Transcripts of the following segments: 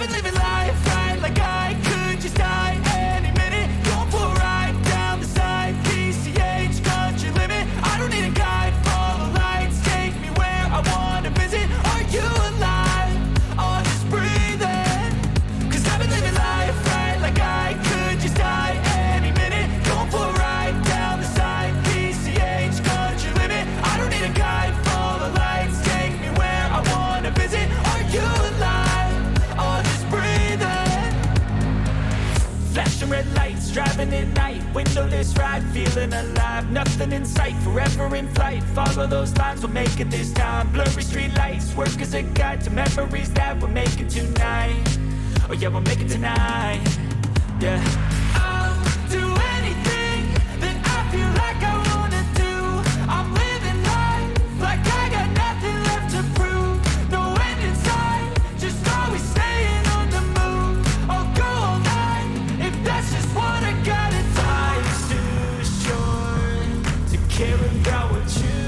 I've been living life right like I could just die any minute. Going for a ride down the side, PCH country limit. I don't need a guide, follow lights, take me where I wanna visit. Are you alive? Or just breathing? Cause I've been living life right like I could just die any minute. Going for a ride down the side, PCH country limit. I don't need a guide, follow lights, take me where I wanna visit. Are you alive? Or just breathing? Flashing red lights, driving at night, windowless ride, feeling alive. Nothing in sight, forever in flight. Follow those lines, we'll make it this time. Blurry street lights, work as a guide to memories that we're making tonight. Oh yeah, we'll make it tonight. Yeah. I'll do anything that I feel like I wanna do. I'm living life like I got nothing left to prove. No end in sight, just always staying on the move. I'll go all night if that's just what I gotta do. Life's too short to care about what you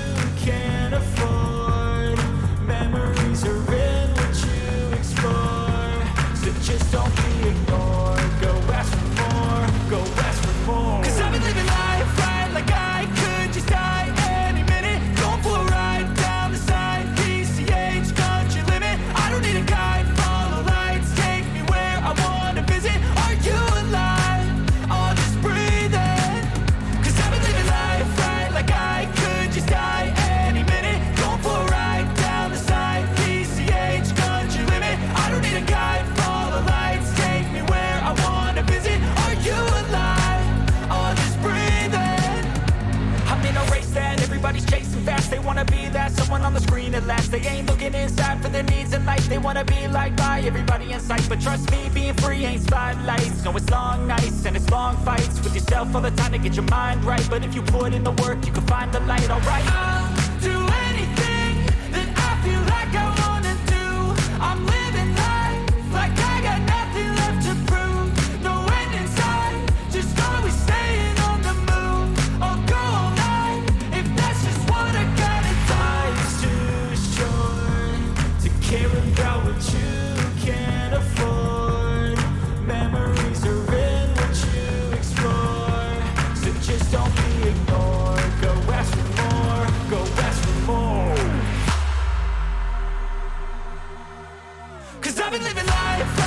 can't afford. Memories are in what you explore, so just don't be ignored. Go ask for more, go ask for more. Cause I've been living life right like I could just die any minute. Going for a ride down the side, PCH country limit. I don't need a guide, follow lights, take me where I wanna visit. Are you alive? Or just breathing? Cause I've been living life right like I could just die any minute. Going for a ride down the side, PCH country limit. I don't need a guide, follow lights, take me where I wanna visit. Are you alive? Or just breathing? I'm in a race that everybody's chasing fast. They wanna be that someone on the screen at last. They ain't looking inside for their needs in life. They wanna be liked by everybody in sight. But trust me, being free ain't spotlights. No, it's long nights and it's long fights with yourself all the time to get your mind right. But if you put in the work, you can find the light, alright? I'll do anything that I feel like I wanna do. I'm living life like I got nothing left to prove. No end in sight, just always staying on the move. I'll go all night if that's just what I gotta do. Life's too short to care about what you can't afford. Memories are in what you explore, so just don't be ignored. Go ask for more, go ask for more. Cause I've been living life